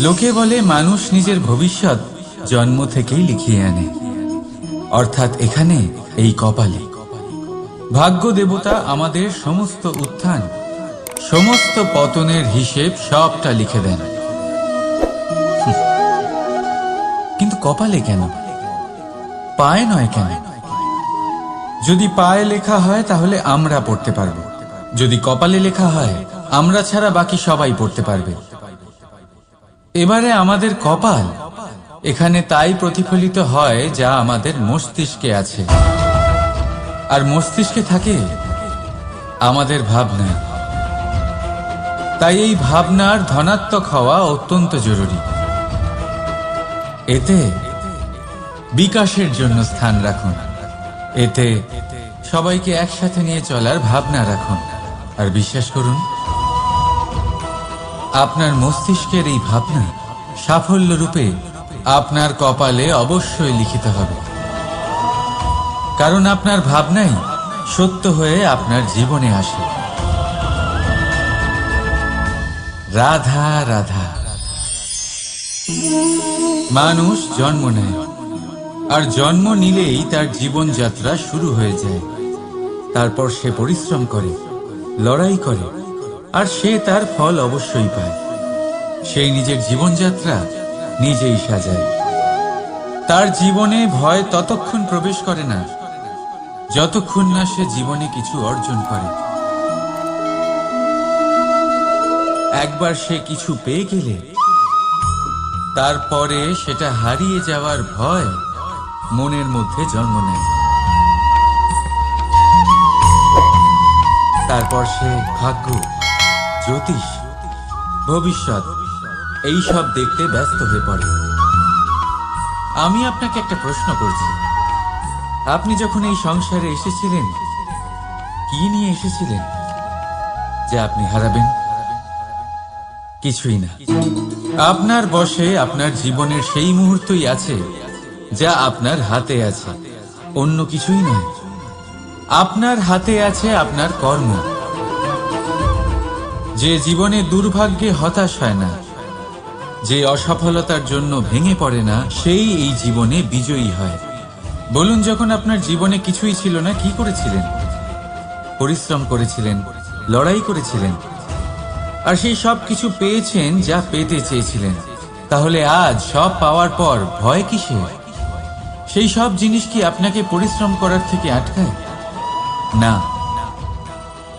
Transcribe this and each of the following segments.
লোকে বলে মানুষ নিজের ভবিষ্যৎ জন্ম থেকেই লিখিয়ে আনে, অর্থাৎ এখানে এই কপালে। ভাগ্য দেবতা আমাদের সমস্ত উত্থান, সমস্ত পতনের হিসেব সবটা লিখে দেন। কিন্তু কপালে কেন, পায়ে নয় কেন? যদি পায়ে লেখা হয় তাহলে আমরা পড়তে পারবো, যদি কপালে লেখা হয় আমরা ছাড়া বাকি সবাই পড়তে পারবে। এবারে আমাদের কপাল এখানে তাই প্রতিফলিত হয় যা আমাদের মস্তিষ্কে আছে, আর মস্তিষ্কে থাকে আমাদের ভাবনা। তাই এই ভাবনার ধনাত্মক হওয়া অত্যন্ত জরুরি। এতে বিকাশের জন্য স্থান রাখুন, এতে সবাইকে একসাথে নিয়ে চলার ভাবনা রাখুন, আর বিশ্বাস করুন আপনার মস্তিষ্কের এই ভাবনা সাফল্য রূপে আপনার কপালে অবশ্যই লিখিত হবে। কারণ আপনার ভাবনাই সত্য হয়ে আপনার জীবনে আসে। রাধা রাধা। মানুষ জন্ম নেয়, আর জন্ম নিলেই তার জীবনযাত্রা শুরু হয়ে যায়। তারপর সে পরিশ্রম করে, লড়াই করে, আর সে তার ফল অবশ্যই পায়। সেই নিজের জীবনযাত্রা নিজেই সাজায়। তার জীবনে ভয় ততক্ষণ প্রবেশ করে না যতক্ষণ না সে জীবনে কিছু অর্জন করে। একবার সে কিছু পেয়ে গেলে তারপরে সেটা হারিয়ে যাওয়ার ভয় মনের মধ্যে জন্ম নেয়। তারপর সে ভাগ্য, জ্যোতিষ, ভবিষ্যৎ এইসব দেখতে ব্যস্ত হয়ে পড়ে। আমি আপনাকে একটা প্রশ্ন করছি, আপনি যখন এই সংসারে এসেছিলেন কি নিয়ে এসেছিলেন যে আপনি হারাবেন? কিছুই না। আপনার বশে আপনার জীবনের সেই মুহূর্তই আছে যা আপনার হাতে আছে, অন্য কিছুই নয়। আপনার হাতে আছে আপনার কর্ম। যে জীবনে দুর্ভাগ্যে হতাশ হয় না, যে অসফলতার জন্য ভেঙে পড়ে না, সেই এই জীবনে বিজয়ী হয়। বলুন, যখন আপনার জীবনে কিছুই ছিল না কি করেছিলেন? পরিশ্রম করেছিলেন, লড়াই করেছিলেন, আর সেই সব কিছু পেয়েছেন যা পেতে চেয়েছিলেন। তাহলে আজ সব পাওয়ার পর ভয় কিসের? সেই সব জিনিস কি আপনাকে পরিশ্রম করার থেকে আটকায়? না।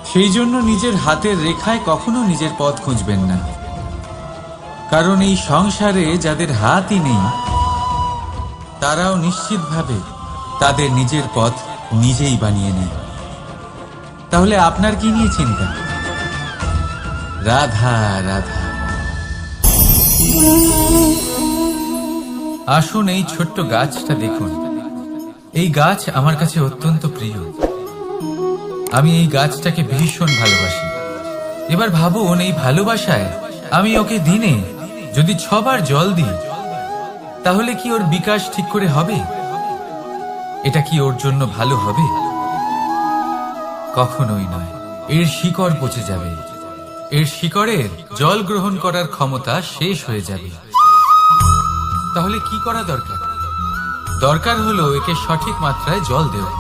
সেই জন্য নিজের হাতের রেখায় কখনো নিজের পথ খুঁজবেন না। কারণ এই সংসারে যাদের হাতই নেই তারাও নিশ্চিতভাবে তাদের নিজের পথ নিজেই বানিয়ে নেয়। তাহলে আপনার কি নিয়ে চিন্তা? রাধা রাধা। আসুন এই ছোট্ট গাছটা দেখুন। এই গাছ আমার কাছে অত্যন্ত প্রিয়। আমি এই গাছটাকে ভীষণ ভালোবাসি। এবার ভাবুন, এই ভালোবাসায় আমি ওকে দিনে যদি 6 বার জল দিই তাহলে কি ওর বিকাশ ঠিক করে হবে? এটা কি ওর জন্য ভালো হবে? কখনোই নয়। এর শিকড় পচে যাবে, এর শিকড়ের জল গ্রহণ করার ক্ষমতা শেষ হয়ে যাবে। তাহলে কি করা দরকার? দরকার হলো একে সঠিক মাত্রায় জল দেওয়া।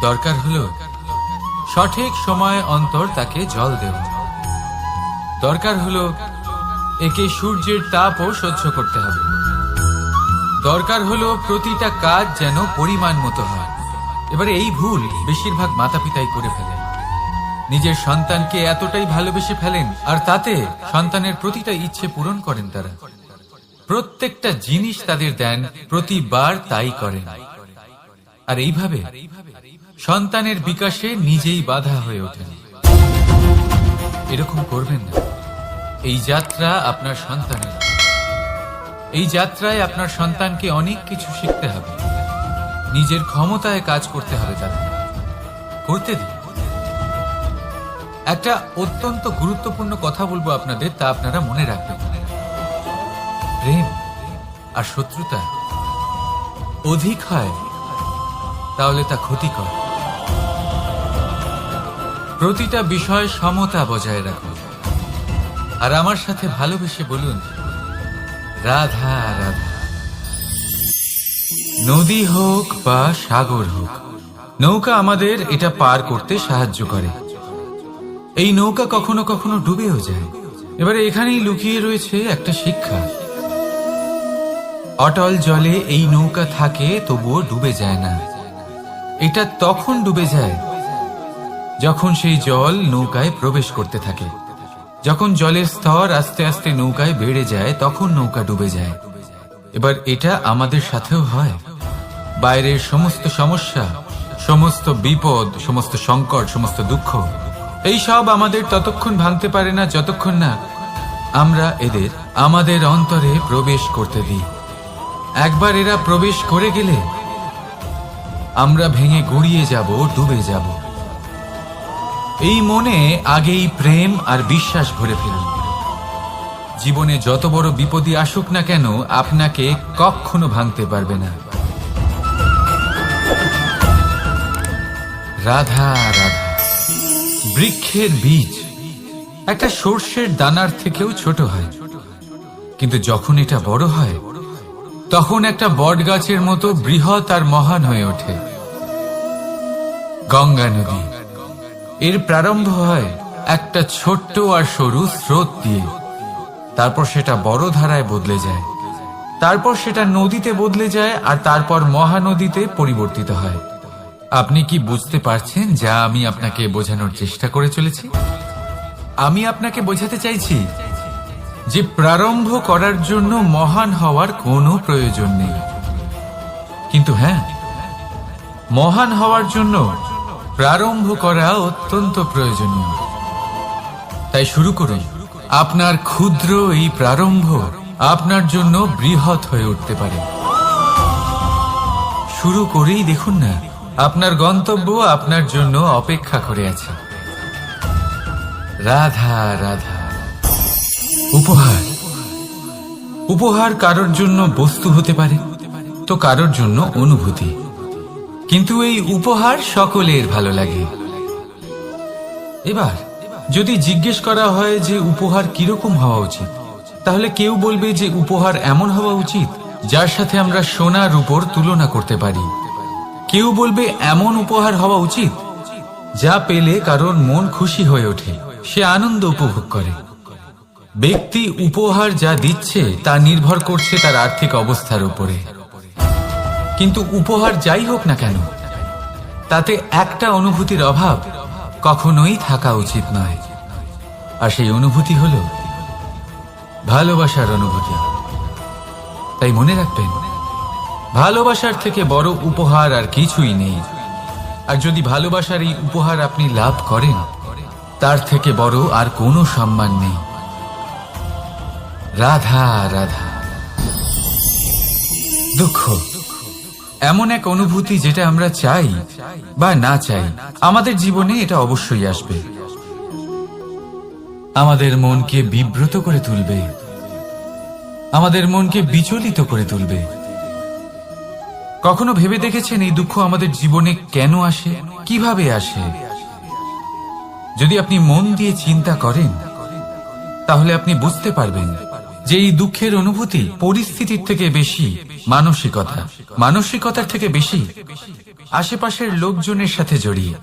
দরকার হলো সঠিক সময় অন্তর তাকে জল দেওয়া। দরকার হলো একে সূর্যের তাপও সহ্য করতে হবে। দরকার হলো প্রতিটা কাজ যেন পরিমাণ মতো হয়। এবারে এই ভুল বেশিরভাগ মাতা পিতাই করে ফেলেন। নিজের সন্তানকে এতটাই ভালোবেসে ফেলেন, আর তাতে সন্তানের প্রতিটা ইচ্ছে পূরণ করেন। তারা প্রত্যেকটা জিনিস তাদের দেন, প্রতিবার তাই করেন। আর এইভাবে সন্তানের বিকাশে নিজেই বাধা হয়ে ওঠেন। এরকম করবেন না। এই যাত্রা আপনার সন্তানের। এই যাত্রায় আপনার সন্তানকে অনেক কিছু শিখতে হবে। নিজের ক্ষমতায় কাজ করতে হবে, তাকে করতে দিন। একটা অত্যন্ত গুরুত্বপূর্ণ কথা বলবো আপনাদের, তা আপনারা মনে রাখবেন। প্রেম আর শত্রুতা অধিক হয় তাহলে তা ক্ষতিকর। প্রতিটা বিষয় সমতা বজায় রাখুন। আর আমার সাথে ভালোবেসে বলুন, রাধা রাধা। নদী হোক বা সাগর হোক, নৌকা আমাদের এটা পার করতে সাহায্য করে। এই নৌকা কখনো কখনো ডুবেও যায়। এবারে এখানেই লুকিয়ে রয়েছে একটা শিক্ষা। অটল জলে এই নৌকা থাকে, তবুও ডুবে যায় না। এটা তখন ডুবে যায় যখন সেই জল নৌকায় প্রবেশ করতে থাকে। যখন জলের স্তর আস্তে আস্তে নৌকায় বেড়ে যায়, তখন নৌকা ডুবে যায়। এবার এটা আমাদের সাথেও হয়। বাইরের সমস্ত সমস্যা, সমস্ত বিপদ, সমস্ত সংকট, সমস্ত দুঃখ, এই সব আমাদের ততক্ষণ ভাঙতে পারে না যতক্ষণ না আমরা এদের আমাদের অন্তরে প্রবেশ করতে দিই। একবার এরা প্রবেশ করে গেলে আমরা ভেঙে গুড়িয়ে যাব, ডুবে যাব। এই মনে আগেই প্রেম আর বিশ্বাস ভরে ফেলুন। জীবনে যত বড় বিপদই আসুক না কেন, আপনাকে কখনো ভাঙতে পারবে না। রাধা রাধা। বৃক্ষের বীজ একটা সর্ষের দানার থেকেও ছোট হয়, কিন্তু যখন এটা বড় হয় তখন একটা বট গাছের মতো বৃহৎ আর মহান হয়ে ওঠে। গঙ্গা নদী, এর প্রারম্ভ হয় একটা ছোট্ট আর সরু স্রোত দিয়ে, তারপর সেটা বড় ধারায় বদলে যায়, তারপর সেটা নদীতে বদলে যায়, আর তারপর মহানদীতে পরিবর্তিত হয়। আপনি কি বুঝতে পারছেন যা আমি আপনাকে বোঝানোর চেষ্টা করে চলেছি? আমি আপনাকে বোঝাতে চাইছি যে প্রারম্ভ করার জন্য মহান হওয়ার কোনো প্রয়োজন নেই, কিন্তু হ্যাঁ, মহান হওয়ার জন্য প্রারম্ভ করা অত্যন্ত প্রয়োজনীয়। তাই শুরু করুন। আপনার ক্ষুদ্র এই প্রারম্ভ আপনার জন্য বৃহৎ হয়ে উঠতে পারে। শুরু করেই দেখুন না, আপনার গন্তব্য আপনার জন্য অপেক্ষা করে আছে। রাধা রাধা। উপহার, উপহার কারোর জন্য বস্তু হতে পারে, তো কারোর জন্য অনুভূতি, কিন্তু এই উপহার সকলের ভালো লাগে। এবার যদি জিজ্ঞেস করা হয় যে উপহার কিরকম হওয়া উচিত, তাহলে কেউ বলবে যে উপহার এমন হওয়া উচিত যার সাথে আমরা সোনা রূপোর তুলনা করতে পারি। কেউ বলবে এমন উপহার হওয়া উচিত যা পেলে কারোর মন খুশি হয়ে ওঠে, সে আনন্দ উপভোগ করে। ব্যক্তি উপহার যা দিচ্ছে তা নির্ভর করছে তার আর্থিক অবস্থার উপরে, কিন্তু উপহার যাই হোক না কেন, তাতে একটা অনুভূতির অভাব কখনোই থাকা উচিত নয়। আর সেই অনুভূতি হল ভালোবাসার অনুভূতি। তাই মনে রাখবেন, ভালোবাসার থেকে বড় উপহার আর কিছুই নেই। আর যদি ভালোবাসার এই উপহার আপনি লাভ করেন, তার থেকে বড় আর কোনো সম্মান নেই। রাধা রাধা। দুঃখ এমন এক অনুভূতি যেটা আমরা চাই বা না চাই, আমাদের জীবনে এটা অবশ্যই আসবে। আমাদের মনকে বিব্রত করে তুলবে, আমাদের মনকে বিচলিত করে তুলবে। কখনো ভেবে দেখেছেন এই দুঃখ আমাদের জীবনে কেন আসে, কিভাবে আসে? যদি আপনি মন দিয়ে চিন্তা করেন, তাহলে আপনি বুঝতে পারবেন যে এই দুঃখের অনুভূতি পরিস্থিতির থেকে বেশি মানসিকতার থেকে বেশি আশেপাশের লোকজনের সাথে জড়িয়ে।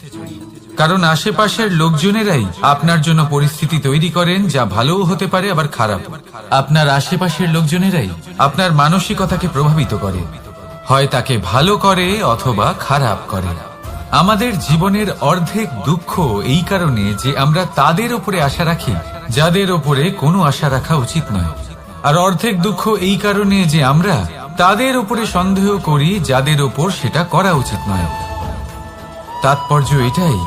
কারণ আশেপাশের লোকজনেরাই আপনার জন্য পরিস্থিতি তৈরি করেন, যা ভালোও হতে পারে আবার খারাপ। আপনার আশেপাশের লোকজনেরাই আপনার মানসিকতাকে প্রভাবিত করে, হয় তাকে ভালো করে অথবা খারাপ করে। আমাদের জীবনের অর্ধেক দুঃখ এই কারণে যে আমরা তাদের উপরে আশা রাখি যাদের উপরে কোনো আশা রাখা উচিত নয়, আর অর্ধেক দুঃখ এই কারণে যে আমরা তাদের উপরে সন্দেহ করি যাদের উপর সেটা করা উচিত নয়। তাৎপর্য এটাই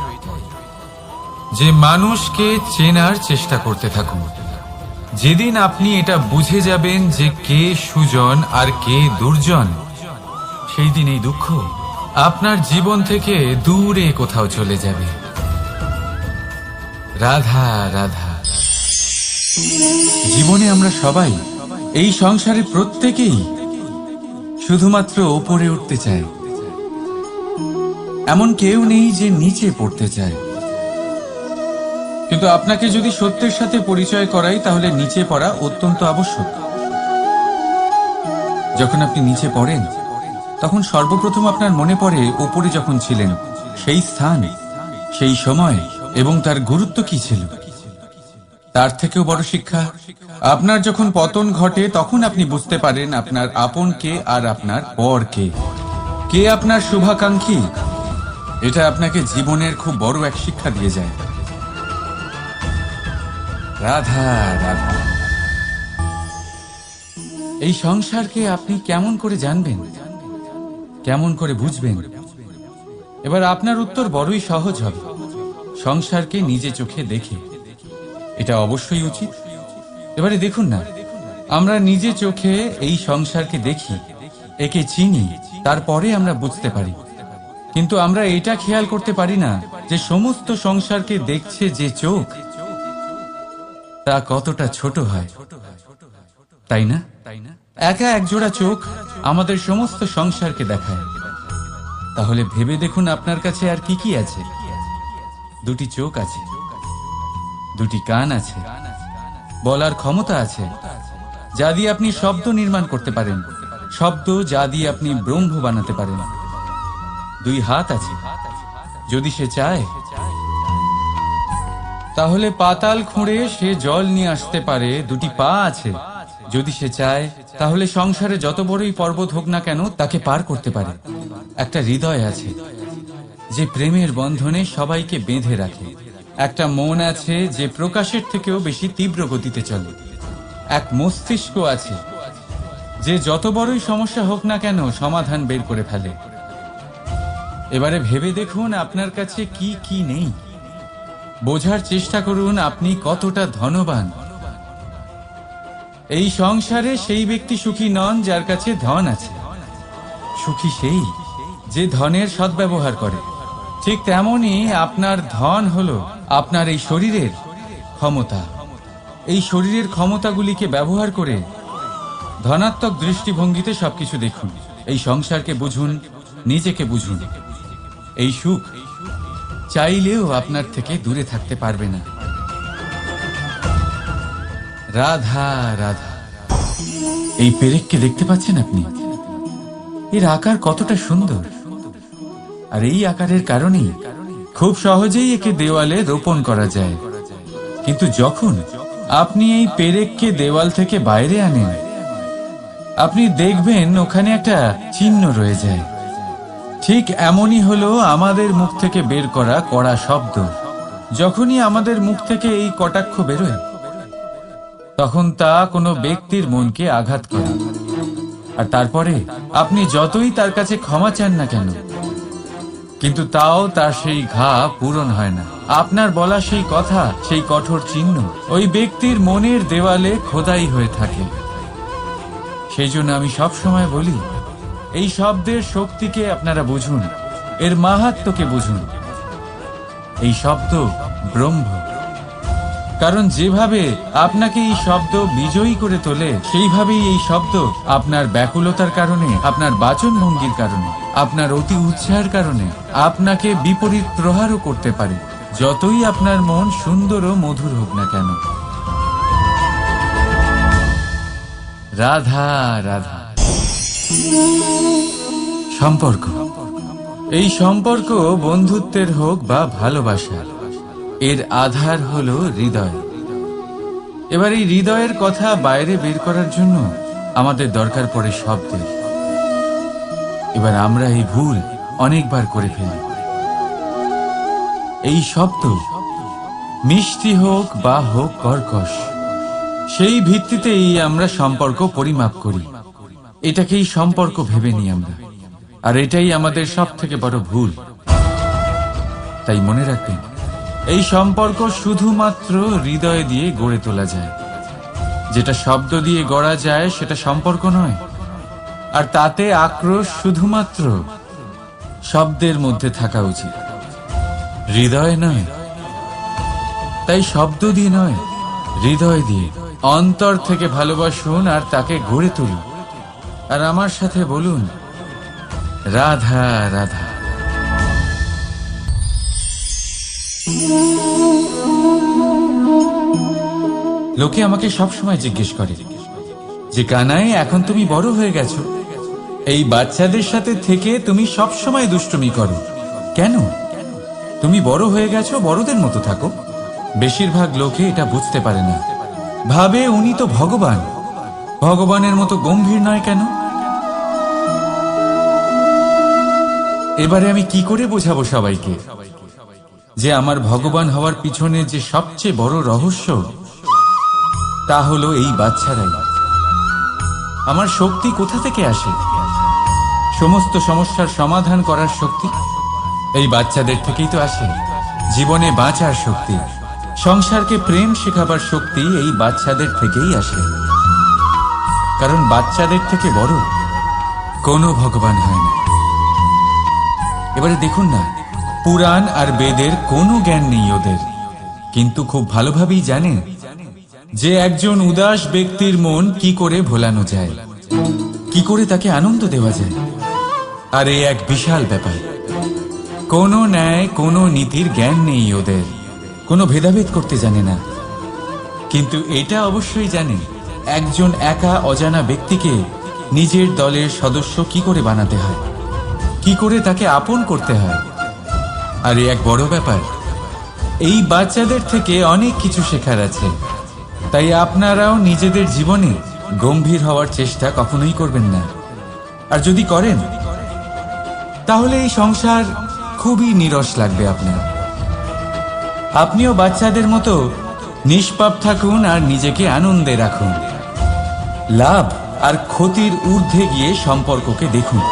যে মানুষকে চেনার চেষ্টা করতে থাকুন। যেদিন আপনি এটা বুঝে যাবেন যে কে সুজন আর কে দুর্জন, সেই দিন এই দুঃখ আপনার জীবন থেকে দূরে কোথাও চলে যাবে। রাধা রাধা। জীবনে আমরা সবাই, এই সংসারে প্রত্যেকেই শুধুমাত্র ওপরে উঠতে চায়। এমন কেউ নেই যে নিচে পড়তে চায়। কিন্তু আপনাকে যদি সত্যের সাথে পরিচয় করাই, তাহলে নিচে পড়া অত্যন্ত আবশ্যক। যখন আপনি নিচে পড়েন তখন সর্বপ্রথম আপনার মনে পড়ে উপরে যখন ছিলেন সেই স্থান, সেই সময় এবং তার গুরুত্ব কি ছিল। তার থেকেও বড় শিক্ষা, আপনার যখন পতন ঘটে তখন আপনি বুঝতে পারেন আপনার আপন কে আর আপনার পর কে, কে আপনার শুভাকাঙ্ক্ষী। এটা আপনাকে জীবনের খুব বড় এক শিক্ষা দিয়ে যায়। রাধা রাধা। এই সংসারকে আপনি কেমন করে জানবেন, কেমন করে বুঝবেন? এবার আপনার উত্তর বড়ই সহজ হবে, সংসারকে নিজে চোখে দেখে। এটা অবশ্যই উচিত। এবারে দেখুন না, আমরা নিজে চোখে এই সংসারকে দেখি, একে চিনি, তারপরে আমরা বুঝতে পারি। কিন্তু আমরা এটা খেয়াল করতে পারি না যে সমস্ত সংসারকে দেখছে যে চোখ, তা কতটা ছোট হয়, তাই না? একা একজোড়া চোখ আমাদের সমস্ত সংসারকে দেখায়। তাহলে ভেবে দেখুন আপনার কাছে আর কি কি আছে। দুটি চোখ আছে, দুটি কান আছে, বলার ক্ষমতা আছে যা দিয়ে আপনি শব্দ নির্মাণ করতে পারেন, শব্দ যা দিয়ে আপনি ব্রহ্ম বানাতে পারেন। দুই হাত আছে, যদি সে চায় তাহলে পাতাল খুঁড়ে সে জল নিয়ে আসতে পারে। দুটি পা আছে, যদি সে চায় তাহলে সংসারে যত বড়ই পর্বত হোক না কেন তাকে পার করতে পারে। একটা হৃদয় আছে যে প্রেমের বন্ধনে সবাইকে বেঁধে রাখে। একটা মন আছে যে প্রকাশের থেকেও বেশি তীব্র গতিতে চলে। এক মস্তিষ্ক আছে যে যত বড়ই সমস্যা হোক না কেন সমাধান বের করে ফেলে। এবারে ভেবে দেখুন আপনার কাছে কি কি নেই। বোঝার চেষ্টা করুন আপনি কতটা ধনবান। এই সংসারে সেই ব্যক্তি সুখী নন যার কাছে ধন আছে, সুখী সেই যে ধনের সদ্ব্যবহার করে। ঠিক তেমনই আপনার ধন হলো আপনার এই শরীরের ক্ষমতা। এই শরীরের ক্ষমতাগুলিকে ব্যবহার করে ধনাত্মক দৃষ্টিভঙ্গিতে সবকিছু দেখুন। এই সংসারকে বুঝুন, নিজেকে বুঝুন। এই সুখ চাইলেও আপনার থেকে দূরে থাকতে পারবে না। রাধা রাধা। এই পেরেককে দেখতে পাচ্ছেন আপনি? এর আকার কতটা সুন্দর, আর এই আকারের কারণেই খুব সহজেই একে দেওয়ালে রোপণ করা যায়। কিন্তু যখন আপনি এই পেরেককে দেওয়াল থেকে বাইরে আনেন, আপনি দেখবেন ওখানে একটা চিহ্ন রয়ে যায়। ঠিক এমনই হলো আমাদের মুখ থেকে বের করা কড়া শব্দ। যখনই আমাদের মুখ থেকে এই কটাক্ষ বেরোয়, তখন তা কোনো ব্যক্তির মনকে আঘাত করে। আর তারপরে আপনি যতই তার কাছে ক্ষমা চান না কেন, কিন্তু তাও তার সেই ঘা পূরণ হয় না। আপনার বলা সেই কথা, সেই কঠোর চিহ্ন ওই ব্যক্তির মনের দেওয়ালে খোদাই হয়ে থাকে। সেই জন্য আমি সব সময় বলি, এই শব্দের শক্তিকে আপনারা বুঝুন, এর মাহাত্ম্যকে বুঝুন। এই শব্দ ব্রহ্ম। কারণ যেভাবে আপনাকে এই শব্দ বিজয়ী করে তোলে, সেইভাবেই এই শব্দ আপনার ব্যাকুলতার কারণে, আপনার বাচন ভঙ্গির কারণে, আপনার অতি উৎসাহের কারণে আপনাকে বিপরীত প্রহারও করতে পারে, যতই আপনার মন সুন্দর ও মধুর হোক না কেন। রাধা রাধা। সম্পর্ক, এই সম্পর্ক বন্ধুত্বের হোক বা ভালোবাসার, এর আধার হলো হৃদয়। এবার এই হৃদয়ের কথা বাইরে বের করার জন্য আমাদের দরকার পড়ে শব্দের। এবার আমরা এই ভুল অনেকবার করে ফেলি। এই শব্দ মিষ্টি হোক বা হোক কর্কশ, সেই ভিত্তিতেই আমরা সম্পর্ক পরিমাপ করি। এটাকেই সম্পর্ক ভেবে নিই আমরা, আর এটাই আমাদের সব থেকে বড় ভুল। তাই মনে রাখবেন, এই সম্পর্ক শুধুমাত্র হৃদয় দিয়ে গড়ে তোলা যায়। যেটা শব্দ দিয়ে গড়া যায় সেটা সম্পর্ক নয়। আর তাতে আক্রোশ শুধুমাত্র শব্দের মধ্যে থাকা উচিত, হৃদয় নয়। তাই শব্দ দিয়ে নয়, হৃদয় দিয়ে অন্তর থেকে ভালোবাসুন আর তাকে গড়ে তুলুন। আর আমার সাথে বলুন, রাধা রাধা। লোকে আমাকে সব সময় জিজ্ঞেস করে যে কানাই, এখন তুমি বড় হয়ে গেছো, এই বাচ্চাদের সাথে থেকে তুমি সব সময় দুষ্টুমি করো। কেন? তুমি বড় হয়ে গেছো, বড়দের মতো থাকো। বেশিরভাগ লোকে এটা বুঝতে পারে না, ভাবে উনি তো ভগবান, ভগবানের মতো গম্ভীর নয় কেন? এবারে আমি কি করে বোঝাবো সবাইকে যে আমার ভগবান হওয়ার পিছনে যে সবচেয়ে বড় রহস্য, তা হলো এই বাচ্চারাই। আমার শক্তি কোথা থেকে আসে? সমস্ত সমস্যার সমাধান করার শক্তি এই বাচ্চাদের থেকেই তো আসে। জীবনে বাঁচার শক্তি, সংসারকে প্রেম শেখাবার শক্তি এই বাচ্চাদের থেকেই আসে। কারণ বাচ্চাদের থেকে বড় কোনো ভগবান হয় না। এবারে দেখুন না, পুরাণ আর বেদের কোনো জ্ঞান নেই ওদের, কিন্তু খুব ভালোভাবেই জানে যে একজন উদাস ব্যক্তির মন কি করে ভোলানো যায়, কি করে তাকে আনন্দ দেওয়া যায়। আর এই এক বিশাল ব্যাপার। কোনো ন্যায়, কোনো নীতির জ্ঞান নেই ওদের, কোনো ভেদাভেদ করতে জানে না। কিন্তু এটা অবশ্যই জানে একজন একা অজানা ব্যক্তিকে নিজের দলের সদস্য কি করে বানাতে হয়, কি করে তাকে আপন করতে হয়। আর এই এক বড় ব্যাপার। এই বাচ্চাদের থেকে অনেক কিছু শেখার আছে। তাই আপনারাও নিজেদের জীবনে গম্ভীর হওয়ার চেষ্টা কখনোই করবেন না। আর যদি করেন তাহলে এই সংসার খুবই নিরস লাগবে আপনার। আপনিও বাচ্চাদের মতো নিষ্পাপ থাকুন আর নিজেকে আনন্দে রাখুন। লাভ আর ক্ষতির ঊর্ধ্বে গিয়ে সম্পর্ককে দেখুন।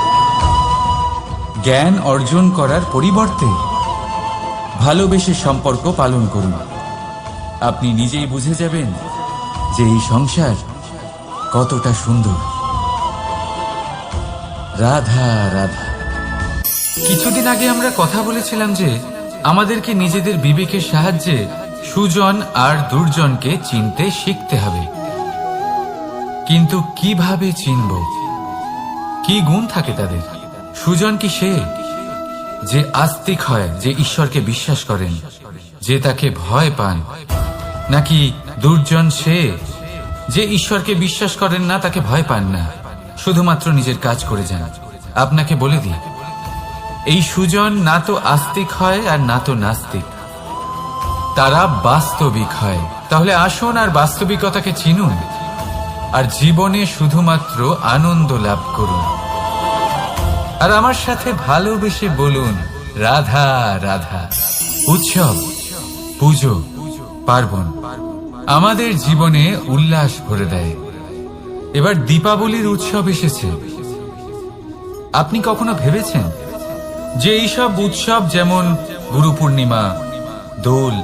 জ্ঞান অর্জন করার পরিবর্তে ভালোবেসে সম্পর্ক পালন করুন। আপনি নিজেই বুঝে যাবেন যে এই সংসার কতটা সুন্দর। রাধা রাধা। কিছুদিন আগে আমরা কথা বলেছিলাম যে আমাদেরকে নিজেদের বিবেকের সাহায্যে সুজন আর দুর্জনকে চিনতে শিখতে হবে। কিন্তু কিভাবে চিনব? কি গুণ থাকে তাদের? সুজন কি সে যে আস্তিক হয়, যে ঈশ্বরকে বিশ্বাস করেন, যে তাকে ভয় পান? নাকি দুর্জন সে যে ঈশ্বরকে বিশ্বাস করেন না, তাকে ভয় পান না, শুধুমাত্র নিজের কাজ করে যান? আপনাকে বলে দিই, এই সুজন না তো আস্তিক হয় আর না তো নাস্তিক, তারা বাস্তবিক হয়। তাহলে আসুন আর বাস্তবিকতাকে চিনুন আর জীবনে শুধুমাত্র আনন্দ লাভ করুন। আর আমার সাথে ভালোবেসে বলুন রাধা রাধা। উৎসব, পুজো, পার্বণ আমাদের জীবনে উল্লাস ভরে দেয়। এবার দীপাবলির উৎসব এসেছে। আপনি কখনো ভেবেছেন যে এইসব উৎসব যেমন গুরু পূর্ণিমা, দোল,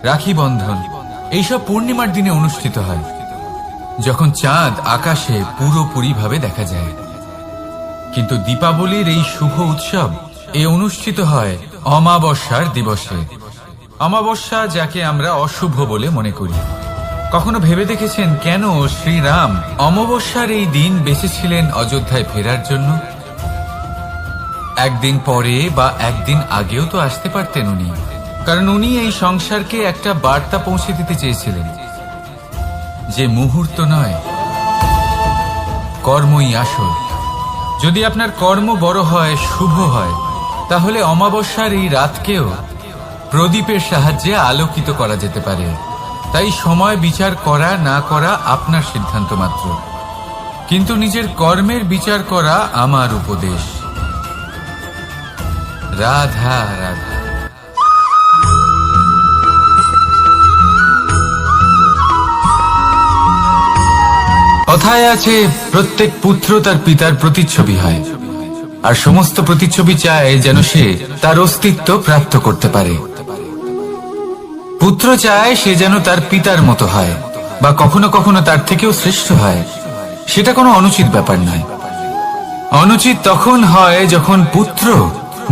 রাখি বন্ধন এইসব পূর্ণিমার দিনে অনুষ্ঠিত হয়, যখন চাঁদ আকাশে পুরোপুরি ভাবে দেখা যায়। কিন্তু দীপাবলির এই শুভ উৎসব অনুষ্ঠিত হয় অমাবস্যার দিবসে। অমাবস্যা যাকে আমরা অশুভ বলে মনে করি। কখনো ভেবে দেখেছেন কেন শ্রীরাম অমাবস্যার এই দিন বেঁচেছিলেন অযোধ্যায় ফেরার জন্য? একদিন পরে বা একদিন আগেও তো আসতে পারতেন উনি, কারণ উনি এই সংসারকে একটা বার্তা পৌঁছে দিতে চেয়েছিলেন যে মুহূর্ত নয়, কর্মই আসল। যদি আপনার কর্ম বড় হয়, শুভ হয়, তাহলে অমাবস্যার এই রাতকেও প্রদীপের সাহায্যে আলোকিত করা যেতে পারে। তাই সময় বিচার করা না করা আপনার সিদ্ধান্ত মাত্র, কিন্তু নিজের কর্মের বিচার করা আমার উপদেশ। রাধা রাধা। কথায় আছে প্রত্যেক পুত্র তার পিতার প্রতিচ্ছবি হয়, আর সমস্ত প্রতিচ্ছবি চায় যেন সে তার অস্তিত্ব প্রাপ্ত করতে পারে। পুত্র চায় সে যেন তার পিতার মতো হয়, বা কখনো কখনো তার থেকেও শ্রেষ্ঠ হয়। সেটা কোনো অনুচিত ব্যাপার নয়। অনুচিত তখন হয় যখন পুত্র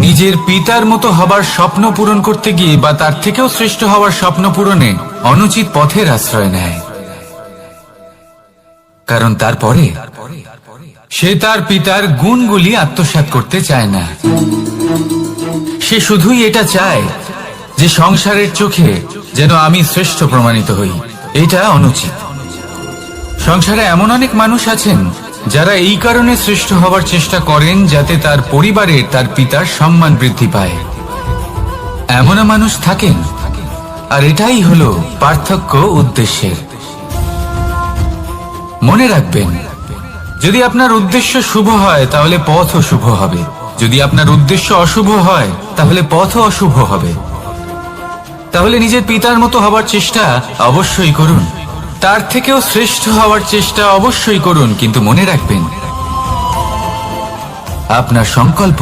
নিজের পিতার মতো হবার স্বপ্ন পূরণ করতে গিয়ে বা তার থেকেও শ্রেষ্ঠ হওয়ার স্বপ্ন পূরণে অনুচিত পথের আশ্রয় নেয়। কারণ তারপরে সে তার পিতার গুণগুলি আত্মসাৎ করতে চায় না। সে শুধুই এটা চায় যে সংসারের চোখে যেন আমি শ্রেষ্ঠ প্রমাণিত হই। এটা অনুচিত। সংসারে এমন অনেক মানুষ আছেন যারা এই কারণে শ্রেষ্ঠ হবার চেষ্টা করেন যাতে তার পরিবারের তার পিতার সম্মান বৃদ্ধি পায়। এমনও মানুষ থাকেন, আর এটাই হলো পার্থক্য উদ্দেশ্যের। মনে রাখবেন, যদি আপনার উদ্দেশ্য শুভ হয় তাহলে পথও শুভ হবে, যদি আপনার উদ্দেশ্য অশুভ হয় তাহলে পথও অশুভ হবে। তাহলে নিজের পিতার মতো হবার চেষ্টা অবশ্যই করুন, তার থেকেও শ্রেষ্ঠ হওয়ার চেষ্টা অবশ্যই করুন, কিন্তু মনে রাখবেন আপনার সংকল্প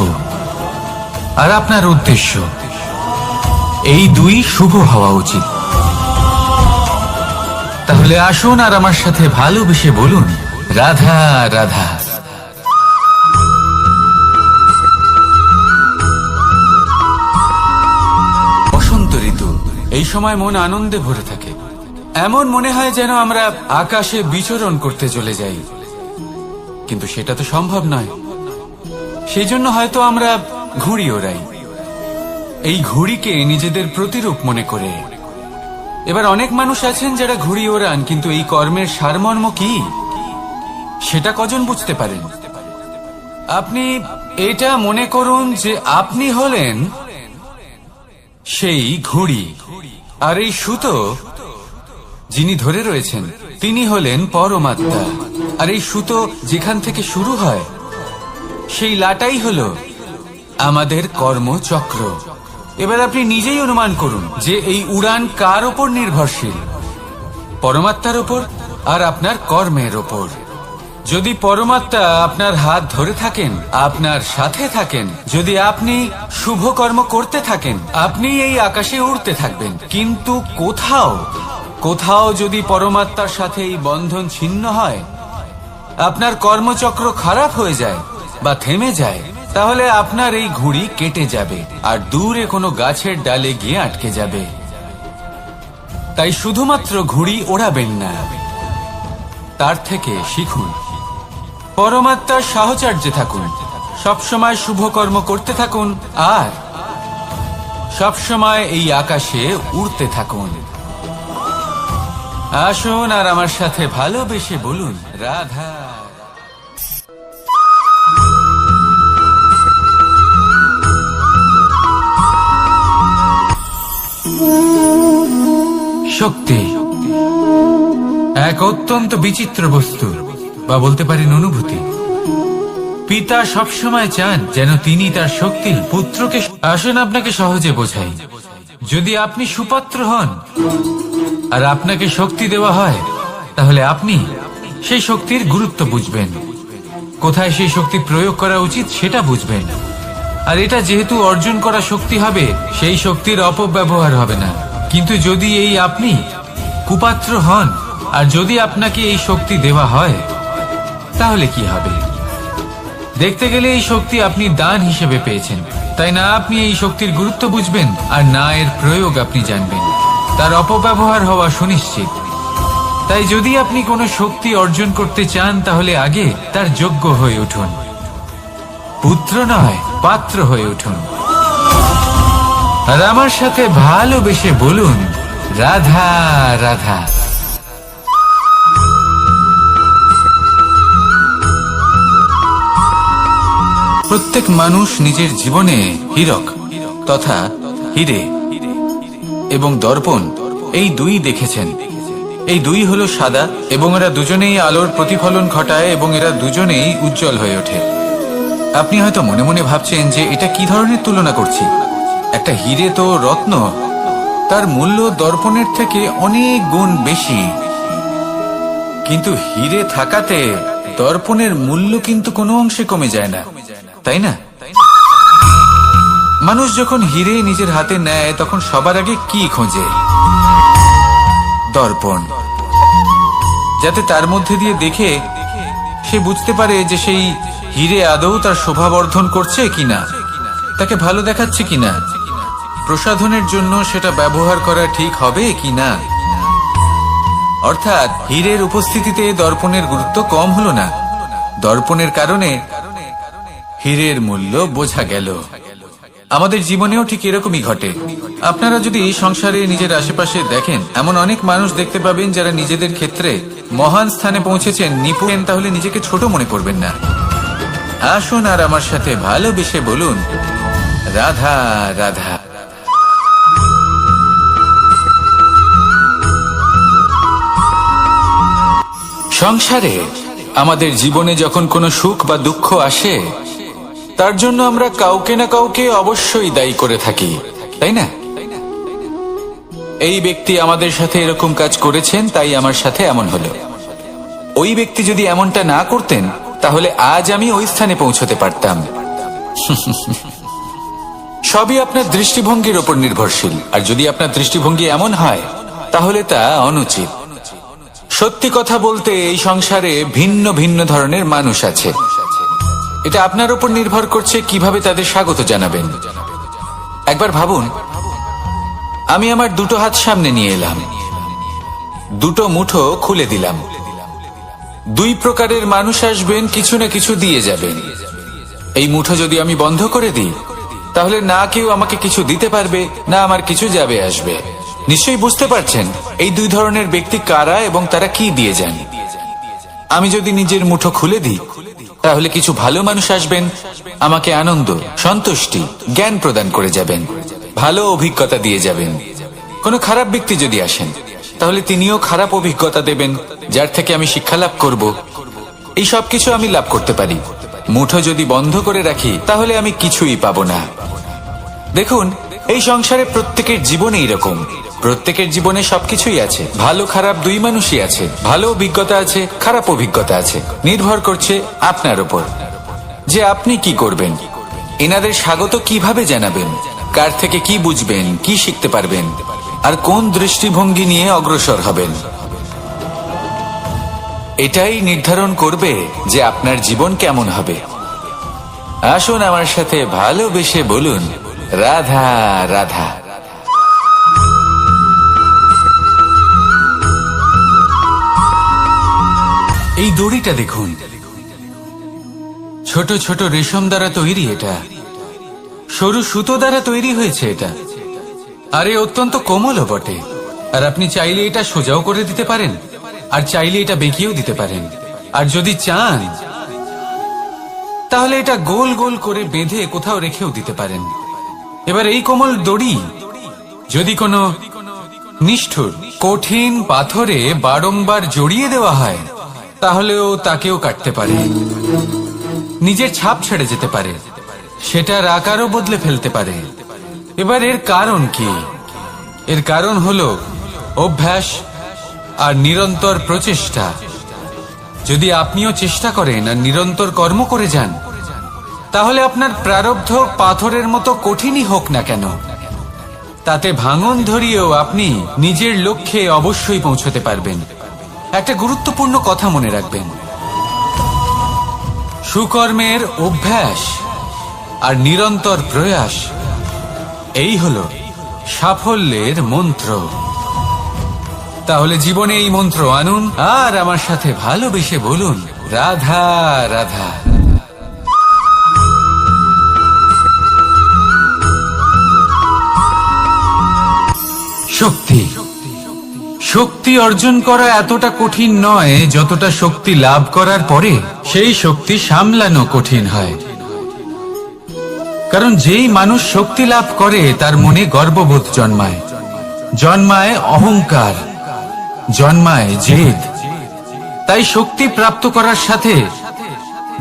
আর আপনার উদ্দেশ্য এই দুই শুভ হওয়া উচিত। তাহলে আসুন আর আমার সাথে ভালোবেসে বলুন, রাধা রাধা। বসন্ত ঋতু, এই সময় মন আনন্দে ভরে থাকে। এমন মনে হয় যেন আমরা আকাশে বিচরণ করতে চলে যাই, কিন্তু সেটা তো সম্ভব নয়। সেই জন্য হয়তো আমরা ঘুড়ি ওড়াই, এই ঘুড়িকে নিজেদের প্রতিরূপ মনে করে। এবার অনেক মানুষ আছেন যারা ঘুড়ি ওড়ান, কিন্তু এই কর্মের সারমর্ম কি সেটা কজন বুঝতে পারেন? আপনি এটা মনে করুন যে আপনি হলেন সেই ঘুড়ি, আর এই সুতো যিনি ধরে রয়েছেন তিনি হলেন পরমাত্মা। আর এই সুতো যেখান থেকে শুরু হয় সেই লাটাই হলো আমাদের কর্মচক্র। এবার আপনি নিজেই অনুমান করুন যে এই উড়ান কার ওপর নির্ভরশীল, পরমাত্মার ওপর আর আপনার কর্মের ওপর। যদি পরমাত্মা আপনার হাত ধরে থাকেন, আপনার সাথে থাকেন, যদি আপনি শুভ কর্ম করতে থাকেন, আপনি এই আকাশে উড়তে থাকবেন। কিন্তু কোথাও কোথাও যদি পরমাত্মার সাথে এই বন্ধন ছিন্ন হয়, আপনার কর্মচক্র খারাপ হয়ে যায় বা থেমে যায়, তাহলে আপনার এই ঘুড়ি কেটে যাবে আর দূরে কোনো গাছের ডালে গিয়ে আটকে যাবে। তাই শুধুমাত্র ঘুড়ি ওড়াবেন না, তার থেকে শিখুন, পরমাত্মার সাহচর্যে থাকুন, সবসময় শুভ কর্ম করতে থাকুন আর সবসময় এই আকাশে উড়তে থাকুন। আসুন আর আমার সাথে ভালোবেসে বলুন, রাধা। শক্তি এক অত্যন্ত বিচিত্র বস্তু, বা বলতে পারেন অনুভূতি। পিতা সবসময় চান যেন তিনি তার শক্তি পুত্রকে। আসুন আপনাকে সহজে বোঝাই, যদি আপনি সুপাত্র হন আর আপনাকে শক্তি দেওয়া হয়, তাহলে আপনি সেই শক্তির গুরুত্ব বুঝবেন, কোথায় সেই শক্তি প্রয়োগ করা উচিত সেটা বুঝবেন। আর এটা যেহেতু অর্জন করা শক্তি হবে, সেই শক্তির অপব্যবহার হবে না। কিন্তু যদি এই আপনি কুপাত্র হন আর যদি আপনাকে এই শক্তি দেওয়া হয়, তাহলে কি হবে? দেখতে গেলে এই শক্তি আপনি দান হিসেবে পেয়েছেন, তাই না আপনি এই শক্তির গুরুত্ব বুঝবেন আর না এর প্রয়োগ আপনি জানবেন, তার অপব্যবহার হওয়া সুনিশ্চিত। তাই যদি আপনি কোনো শক্তি অর্জন করতে চান, তাহলে আগে তার যোগ্য হয়ে উঠুন, পুত্র নয় পাত্র হয়ে উঠুন। আর আমার সাথে ভালোবেসে বলুন, রাধা রাধা। প্রত্যেক মানুষ নিজের জীবনে হীরক তথা হিরে এবং দর্পণ এই দুই দেখেছেন। এই দুই হলো সাদা এবং এরা দুজনেই আলোর প্রতিফলন ঘটায় এবং এরা দুজনেই উজ্জ্বল হয়ে ওঠে। আপনি হয়তো মনে মনে ভাবছেন যে এটা কি ধরনের তুলনা করছি। একটা হিরে তো রত্ন, তার মূল্য দর্পণের থেকে অনেক গুণ বেশি, কিন্তু হিরে থাকাতে দর্পণের মূল্য কিন্তু কোনো অংশে কমে যায় না, তাই না? মানুষ যখন হিরে নিজের হাতে নেয় তখন সবার আগে কি খোঁজে? দর্পণ, যাতে তার মধ্যে দিয়ে দেখে সে বুঝতে পারে যে সেই হিরে আদৌ তার শোভাবর্ধন করছে কিনা, তাকে ভালো দেখাচ্ছে কিনা, প্রসাধনের জন্য সেটা ব্যবহার করা ঠিক হবে কিনা। অর্থাৎ হীরের উপস্থিতিতে দর্পণের গুরুত্ব কম হলো না, দর্পণের কারণে হীরের মূল্য বোঝা গেল। আমাদের জীবনেও ঠিক এরকমই ঘটে। আপনারা যদি এই সংসারে নিজের আশেপাশে দেখেন, এমন অনেক মানুষ দেখতে পাবেন যারা নিজেদের ক্ষেত্রে মহান স্থানে পৌঁছেছেন, নিপুণ, তাহলে নিজেকে ছোট মনে করবেন না। আসুন আর আমার সাথে ভালোবেসে বলুন, রাধা রাধা। সংসারে আমাদের জীবনে যখন কোনো সুখ বা দুঃখ আসে, তার জন্য আমরা কাউকে না কাউকে অবশ্যই দায়ী করে থাকি, তাই না? এই ব্যক্তি আমাদের সাথে এরকম কাজ করেছেন, তাই আমার সাথে এমন হলো। ওই ব্যক্তি যদি এমনটা না করতেন, তাহলে আজ আমি ওই স্থানে পৌঁছতে পারতাম। সবই আপনার দৃষ্টিভঙ্গির উপর নির্ভরশীল, আর যদি আপনার দৃষ্টিভঙ্গি এমন হয়, তাহলে তা অনুচিত। সত্যি কথা বলতে, এই সংসারে ভিন্ন ভিন্ন ধরনের মানুষ আছে। এটা আপনার উপর নির্ভর করছে কিভাবে তাদের স্বাগত জানাবেন। একবার ভাবুন, আমি আমার দুটো হাত সামনে নিয়ে এলাম, দুটো মুঠো খুলে দিলাম। দুই প্রকারের মানুষ আসবেন, কিছু না কিছু দিয়ে যাবেন। এই মুঠো যদি আমি বন্ধ করে দিই, তাহলে না কেউ আমাকে কিছু দিতে পারবে, না আমার কিছু যাবে আসবে। নিশ্চয়ই বুঝতে পারছেন এই দুই ধরনের ব্যক্তি কারা এবং তারা কি দিয়ে যান। আমি যদি নিজের মুঠো খুলে দিই, তাহলে কিছু ভালো মানুষ আসবেন, আমাকে আনন্দ, সন্তুষ্টি, জ্ঞান প্রদান করে যাবেন, ভালো অভিজ্ঞতা দিয়ে যাবেন। কোনো খারাপ ব্যক্তি যদি আসেন, তাহলে তিনিও খারাপ অভিজ্ঞতা দেবেন, যার থেকে আমি শিক্ষা লাভ করব। এই সব কিছু আমি লাভ করতে পারি। মুঠো যদি বন্ধ করে রাখি, তাহলে আমি কিছুই পাবো না। দেখুন, এই সংসারে প্রত্যেকের জীবনে এরকম। প্রত্যেকের জীবনে সবকিছুই আছে, ভালো খারাপ দুই মানুষই আছে। ভালো অভিজ্ঞতা আছে, খারাপ অভিজ্ঞতা আছে। নির্ভর করছে আপনার উপর যে আপনি কি করবেন। এনাদের স্বাগত কিভাবে জানাবেন, কার থেকে কি বুঝবেন, কি শিখতে পারবেন, আর কোন দৃষ্টিভঙ্গি নিয়ে অগ্রসর হবেন। এটাই নির্ধারণ করবে যে আপনার জীবন কেমন হবে। আসুন আমার সাথে ভালোবেসে বলুন, রাধা রাধা। এই দড়িটা দেখুন, ছোট ছোট রেশম দ্বারা তৈরি। এটা সরু সুতো দ্বারা তৈরি হয়েছে এটা, আর এ অত্যন্ত কোমলও বটে। আর আপনি চাইলে এটা সোজাও করে দিতে পারেন, আর চাইলে এটা বেঁকিয়েও দিতে পারেন। আর যদি চান, তাহলে এটা গোল গোল করে বেঁধে কোথাও রেখেও দিতে পারেন। এবার এই কোমল দড়ি যদি কোনো নিষ্ঠুর কঠিন পাথরে বারংবার জড়িয়ে দেওয়া হয়, তাহলেও তাকেও কাটতে পারে, নিজের ছাপ ছেড়ে যেতে পারে, সেটার আকারও বদলে ফেলতে পারে। এবার এর কারণ কি? এর কারণ হলো অভ্যাস আর নিরন্তর প্রচেষ্টা। যদি আপনিও চেষ্টা করেন আর নিরন্তর কর্ম করে যান, তাহলে আপনার প্রারব্ধ পাথরের মতো কঠিনই হোক না কেন, তাতে ভাঙন ধরিয়েও আপনি নিজের লক্ষ্যে অবশ্যই পৌঁছতে পারবেন। একটা গুরুত্বপূর্ণ কথা মনে রাখবেন, সুকর্মের অভ্যাস আর নিরন্তর প্রয়াস, এই হলো সাফল্যের মন্ত্র। তাহলে জীবনে এই মন্ত্র আনুন আর আমার সাথে ভালোবেসে বলুন, রাধা রাধা। শক্তি শক্তি অর্জন করা এতটা কঠিন নয় যতটা শক্তি লাভ করার পরে সেই শক্তি সামলানো কঠিন হয়। কারণ যেই মানুষ শক্তি লাভ করে, তার মনে গর্ববোধ জন্মায়, জন্মায় অহংকার, জন্মায় জেদ। তাই শক্তি প্রাপ্ত করার সাথে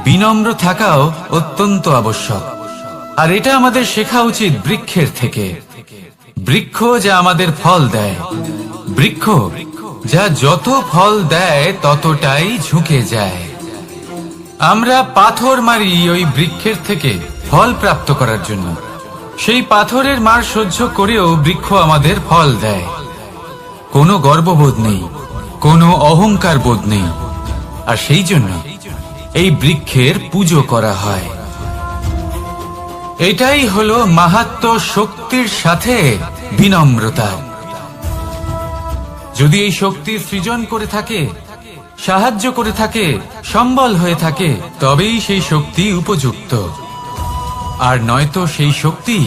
বিনম্র থাকাও অত্যন্ত আবশ্যক। আর এটা আমাদের শেখা উচিত বৃক্ষের থেকে। বৃক্ষ যা আমাদের ফল দেয়, বৃক্ষ যা যত ফল দেয় ততটাই ঝুঁকে যায়। আমরা পাথর মারি ওই বৃক্ষের থেকে ফল প্রাপ্ত করার জন্য। সেই পাথরের মার সহ্য করেও বৃক্ষ আমাদের ফল দেয়। কোনো গর্ববোধ নেই, কোনো অহংকার বোধ নেই, আর সেই জন্য এই বৃক্ষের পুজো করা হয়। এটাই হলো মাহাত্ম্য শক্তির সাথে বিনম্রতা। যদি এই শক্তি সৃজন করে থাকে, সাহায্য করে থাকে, সম্বল হয়ে থাকে, তবেই সেই শক্তি উপযুক্ত। আর নয়তো সেই শক্তি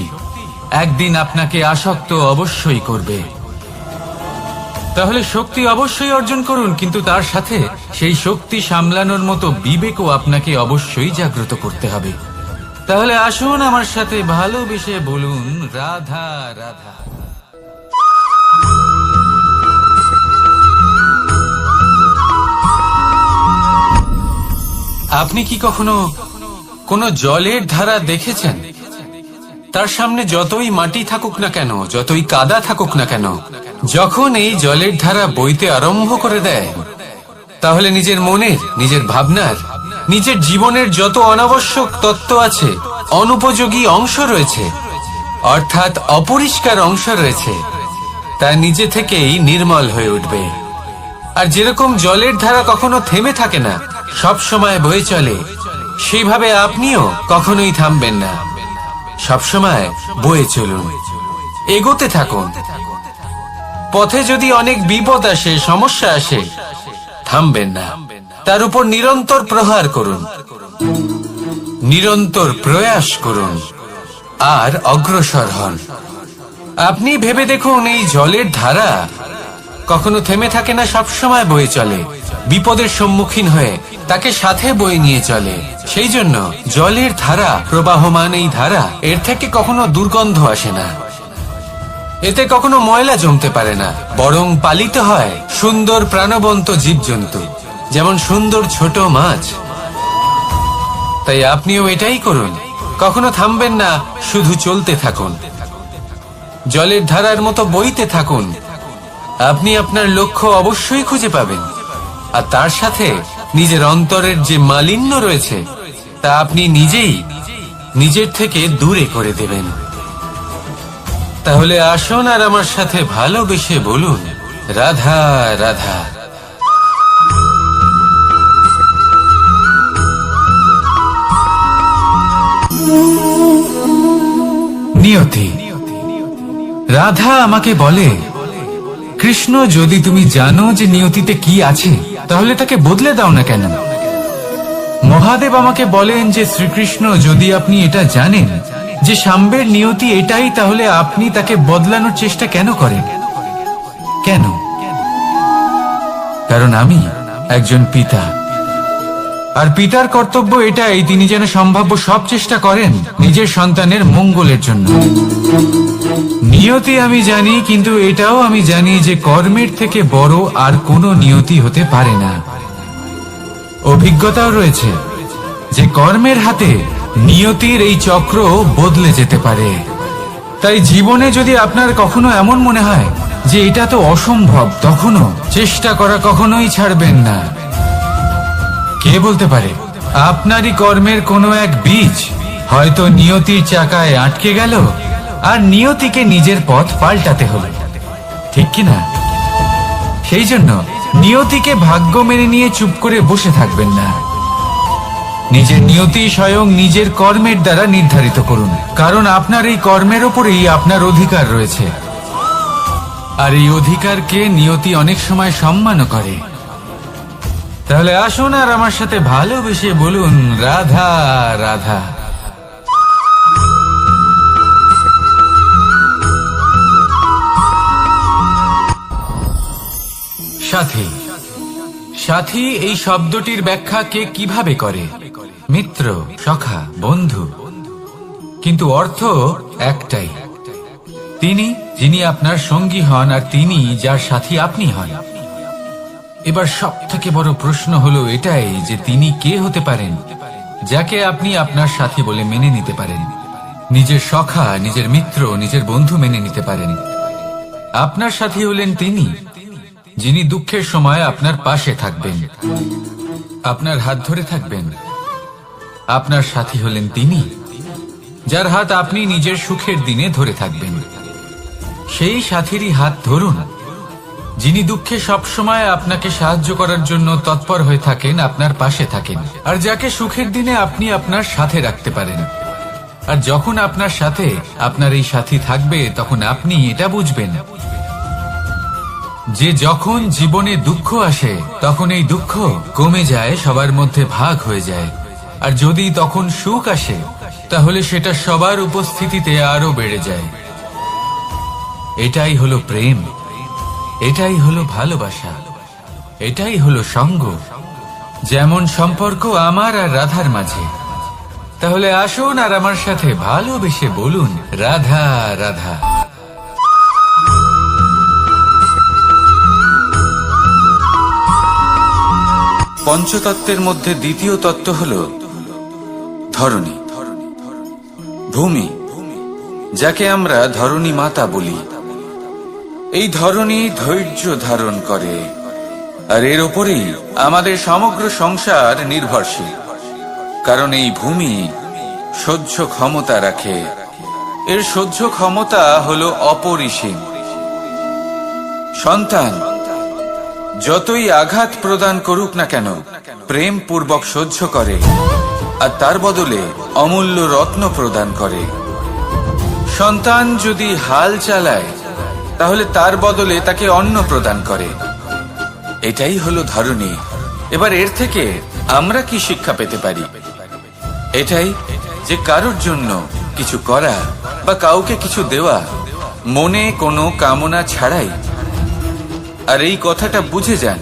একদিন আপনাকে আসক্ত অবশ্যই করবে। তাহলে শক্তি অবশ্যই অর্জন করুন, কিন্তু তার সাথে সেই শক্তি সামলানোর মতো বিবেকও আপনাকে অবশ্যই জাগ্রত করতে হবে। তাহলে আসুন আমার সাথে ভালোবেসে বলুন, রাধা রাধা। আপনি কি কখনো কোনো জলের ধারা দেখেছেন? তার সামনে যতই মাটি থাকুক না কেন, যতই কাদা থাকুক না কেন, যখন এই জলের ধারা বইতে আরম্ভ করে দেয়, তাহলে নিজের মনের, নিজের ভাবনার, নিজের জীবনের যত অনাবশ্যক তত্ত্ব আছে, অনুপযোগী অংশ রয়েছে, অর্থাৎ অপরিষ্কার অংশ রয়েছে, তা নিজে থেকেই নির্মল হয়ে উঠবে। আর যেরকম জলের ধারা কখনো থেমে থাকে না, সব সময় বয়ে চলে, সেইভাবে আপনিও কখনোই থামবেন না। সবসময় বয়ে চলুন, এগোতে থাকুন। পথে যদি অনেক বিপদ আসে, সমস্যা আসে, থামবেন না, তার উপর নিরন্তর প্রহার করুন, নিরন্তর প্রয়াস করুন আর অগ্রসর হন। আপনি ভেবে দেখুন, এই জলের ধারা কখনো থেমে থাকে না, সবসময় বয়ে চলে, বিপদের সম্মুখীন হয়ে তাকে সাথে বয়ে নিয়ে চলে। সেই জন্য জলের ধারা, প্রবাহমান এই ধারা, এর থেকে কখনো দুর্গন্ধ আসে না, এতে কখনো ময়লা জমতে পারে না, বরং পালিত হয় সুন্দর প্রাণবন্ত জীবজন্তু, যেমন সুন্দর ছোট মাছ। তাই আপনিও এটাই করুন, কখনো থামবেন না, শুধু চলতে থাকুন, জলের ধারার মতো বইতে থাকুন। আপনি আপনার লক্ষ্য অবশ্যই খুঁজে পাবেন, আর তার সাথে নিজের অন্তরের যে মালিন্য রয়েছে তা আপনি নিজেই নিজের থেকে দূরে করে দেবেন। তাহলে আসুন আর আমার সাথে ভালোবেসে বলুন, রাধা রাধা। নিয়তি। রাধা আমাকে বলে, কৃষ্ণ, যদি তুমি জানো যে নিয়তিতে কি আছে, তাহলে তাকে বদলে দাও না কেন? মহাদেব আমাকে বলেন যে শ্রীকৃষ্ণ, যদি আপনি এটা জানেন যে সাম্বের নিয়তি এটাই, তাহলে আপনি তাকে বদলানোর চেষ্টা কেন করেন? কেন? কারণ আমি একজন পিতা, আর পিতার কর্তব্য এটাই, তিনি যেন সম্ভাব্য সব চেষ্টা করেন নিজের সন্তানের মঙ্গলের জন্য। নিয়তি আমি জানি, কিন্তু এটাও আমি জানি যে কর্মের থেকে বড় আর কোনো নিয়তি হতে পারে না। অভিজ্ঞতাও রয়েছে যে কর্মের হাতে নিয়তির এই চক্র বদলে যেতে পারে। তাই জীবনে যদি আপনার কখনো এমন মনে হয় যে এটা তো অসম্ভব, তখনও চেষ্টা করা কখনোই ছাড়বেন না। কে বলতে পারে আপনারই কর্মের কোনো এক বীজ হয়তো নিয়তির চাকায় আটকে গেল, আর নিয়তিকে নিজের পথ পাল্টাতে হলো, ঠিক কিনা? সেই জন্য নিয়তিকে ভাগ্য মেনে নিয়ে চুপ করে বসে থাকবেন না। নিজের নিয়তি স্বয়ং নিজের কর্মের দ্বারা নির্ধারিত করুন, কারণ আপনার এই কর্মের ওপরেই আপনার অধিকার রয়েছে, আর এই অধিকারকে নিয়তি অনেক সময় সম্মানও করে। তাহলে আসুন আর আমার সাথে ভালোবেসে বলুন, রাধা রাধা। সাথী। সাথী এই শব্দটির ব্যাখ্যা কে কিভাবে করে? মিত্র, সখা, বন্ধু, কিন্তু অর্থ একটাই, তিনি যিনি আপনার সঙ্গী হন আর তিনি যার সাথী আপনি হন। এবার সব থেকে বড় প্রশ্ন হলো এটাই যে তিনি কে হতে পারেন যাকে আপনি আপনার সাথী বলে মেনে নিতে পারেন, নিজের সখা, নিজের মিত্র, নিজের বন্ধু মেনে নিতে পারেন। আপনার সাথী হলেন তিনি যিনি দুঃখের সময় আপনার পাশে থাকবেন, আপনার হাত ধরে থাকবেন। আপনার সাথী হলেন তিনি যার হাত আপনি নিজের সুখের দিনে ধরে থাকবেন। সেই সাথীরই হাত ধরুন যিনি দুঃখে সবসময় আপনাকে সাহায্য করার জন্য তৎপর হয়ে থাকেন, আপনার পাশে থাকেন, আর যাকে সুখের দিনে আপনি আপনার সাথে রাখতে পারেন। আর যখন আপনার সাথে আপনার এই সাথী থাকবে, তখন আপনি এটা বুঝবেন যে যখন জীবনে দুঃখ আসে, তখন এই দুঃখ কমে যায়, সবার মধ্যে ভাগ হয়ে যায়, আর যদি তখন সুখ আসে, তাহলে সেটা সবার উপস্থিতিতে আরো বেড়ে যায়। এটাই হলো প্রেম, এটাই হলো ভালোবাসা, এটাই হলো সঙ্গ। যেমন সম্পর্ক আমার আর রাধার মাঝে। তাহলে আসুন আর আমার সাথে ভালোবেসে বলুন, রাধা রাধা। পঞ্চতত্ত্বের মধ্যে দ্বিতীয় তত্ত্ব হল ধরণী, ভূমি, যাকে আমরা ধরণী মাতা বলি। এই ধরণী ধৈর্য ধারণ করে, আর এর ওপরেই আমাদের সমগ্র সংসার নির্ভরশীল। কারণ এই ভূমি সহ্য ক্ষমতা রাখে, এর সহ্য ক্ষমতা হলো অপরিসীম। সন্তান যতই আঘাত প্রদান করুক না কেন, প্রেম পূর্বক সহ্য করে, আর তার বদলে অমূল্য রত্ন প্রদান করে। সন্তান যদি হাল চালায়, তাহলে তার বদলে তাকে অন্ন প্রদান করে। এটাই হলো ধরণী। এবার এর থেকে আমরা কি শিক্ষা পেতে পারি? এটাই যে কারোর জন্য কিছু করা বা কাউকে কিছু দেওয়া মনে কোনো কামনা ছাড়াই। আর এই কথাটা বুঝে যান,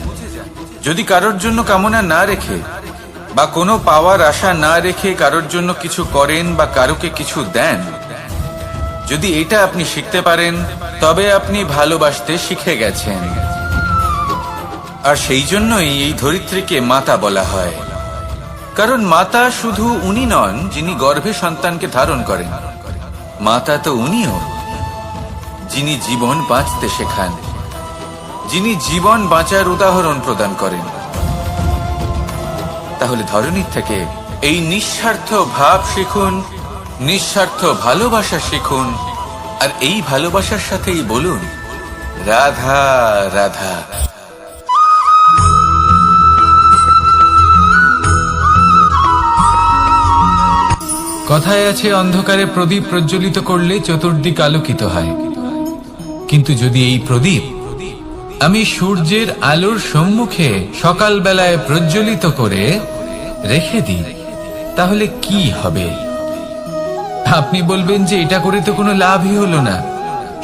যদি কারোর জন্য কামনা না রেখে বা কোনো পাওয়ার আশা না রেখে কারোর জন্য কিছু করেন বা কারোকে কিছু দেন, যদি এটা আপনি শিখতে পারেন, তবে আপনি ভালোবাসতে শিখে গেছেন। আর সেই জন্যই এই ধরিত্রীকে মাতা বলা হয়। কারণ মাতা শুধু উনি নন যিনি গর্ভে সন্তানকে ধারণ করেন, মাতা তো উনিও যিনি জীবন বাঁচতে শেখান, যিনি জীবন বাঁচার উদাহরণ প্রদান করেন। তাহলে ধরণীর থেকে এই নিঃস্বার্থ ভাব শিখুন, নিঃস্বার্থ ভালোবাসা শিখুন, আর এই ভালোবাসার সাথেই বলুন, রাধা রাধা। কথায় আছে, অন্ধকারে প্রদীপ প্রজ্বলিত করলে চতুর্দিক আলোকিত হয়। কিন্তু যদি এই প্রদীপ আমি সূর্যের আলোর সম্মুখে সকালবেলায় প্রজ্বলিত করে রেখে দিই, তাহলে কি হবে? আপনি বলবেন যে এটা করে তো কোনো লাভই হলো না।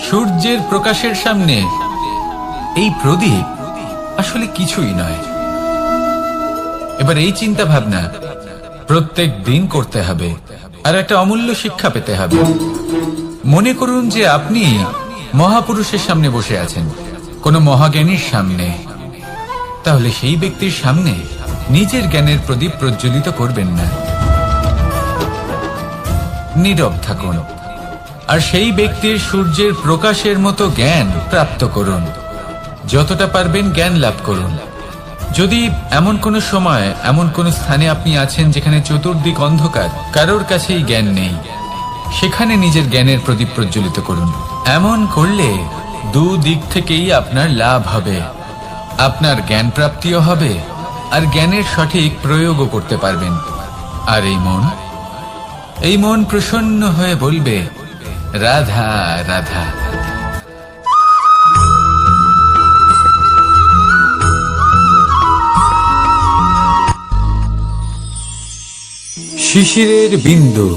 সূর্যের প্রকাশের সামনে এই প্রদীপ আসলে কিছুই নয়। এবার এই চিন্তা ভাবনা প্রত্যেক দিন করতে হবে, আর একটা অমূল্য শিক্ষা পেতে হবে। মনে করুন যে আপনি মহাপুরুষের সামনে বসে আছেন, কোন মহাজ্ঞানীর সামনে। তাহলে সেই ব্যক্তির সামনে নিজের জ্ঞানের প্রদীপ প্রজ্বলিত করবেন না, নীরব থাকুন, আর সেই ব্যক্তির সূর্যের প্রকাশের মতো জ্ঞান প্রাপ্ত করুন। যতটা পারবেন জ্ঞান লাভ করুন। যদি এমন কোন সময়, এমন কোন স্থানে আপনি আছেন যেখানে চতুর্দিক অন্ধকার, কারোর কাছেই জ্ঞান নেই, সেখানে নিজের জ্ঞানের প্রদীপ প্রজ্বলিত করুন। এমন করলে দুদিক থেকেই আপনার লাভ হবে। আপনার জ্ঞান প্রাপ্তিও হবে, আর জ্ঞানের সঠিক প্রয়োগও করতে পারবেন। আর এই মন প্রসন্ন হয়ে বলবে, রাধা রাধা। শিশিরের বিন্দু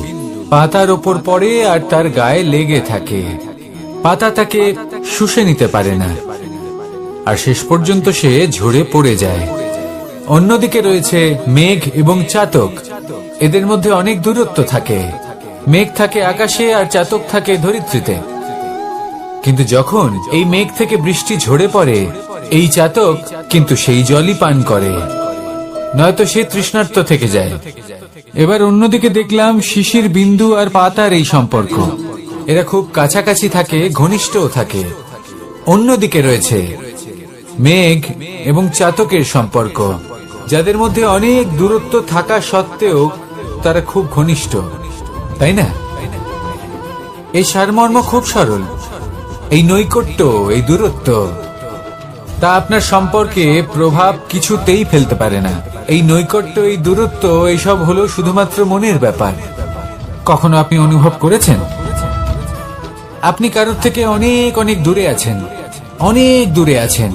পাতার ওপর পড়ে আর তার গায়ে লেগে থাকে। পাতা তাকে শুষে নিতে পারে না, আর শেষ পর্যন্ত সে ঝরে পড়ে যায়। অন্যদিকে রয়েছে মেঘ এবং চাতক। এদের মধ্যে অনেক দূরত্ব থাকে। মেঘ থাকে আকাশে আর চাতক থাকে ধরিত্রীতে। কিন্তু যখন এই মেঘ থেকে বৃষ্টি ঝরে পড়ে, এই চাতক কিন্তু সেই জলই পান করে, নয়তো সে তৃষ্ণার্ত থেকে যায়। এবার অন্যদিকে দেখলাম শিশির বিন্দু আর পাতার এই সম্পর্ক। এরা খুব কাছাকাছি থাকে, ঘনিষ্ঠও থাকে। অন্যদিকে রয়েছে মেঘ এবং চাতকের সম্পর্ক, যাদের মধ্যে অনেক দূরত্ব থাকা সত্ত্বেও তারা খুব ঘনিষ্ঠ, তাই না? এই সারমর্ম খুব সরল। এই নৈকট্য, এই দূরত্ব, তা আপনার সম্পর্কে প্রভাব কিছুতেই ফেলতে পারে না। এই নৈকট্য, এই দূরত্ব, এইসব হলো শুধুমাত্র মনের ব্যাপার। কখনো আপনি অনুভব করেছেন আপনি কারোর থেকে অনেক অনেক দূরে আছেন, অনেক দূরে আছেন,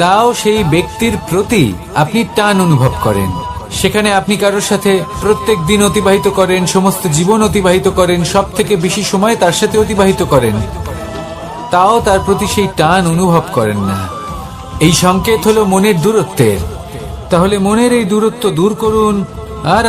তাও সেই ব্যক্তির প্রতি আপনি টান অনুভব করেন, সেখানে আপনি কারোর সাথে প্রত্যেক দিন অতিবাহিত করেন, সমস্ত জীবন অতিবাহিত করেন, সব থেকে বেশি সময় তার সাথে অতিবাহিত করেন, তাও তার প্রতি সেই টান অনুভব করেন না। এই সংকেত হলো মনের দূরত্বের। তাহলে মনের এই দূরত্ব দূর করুন আর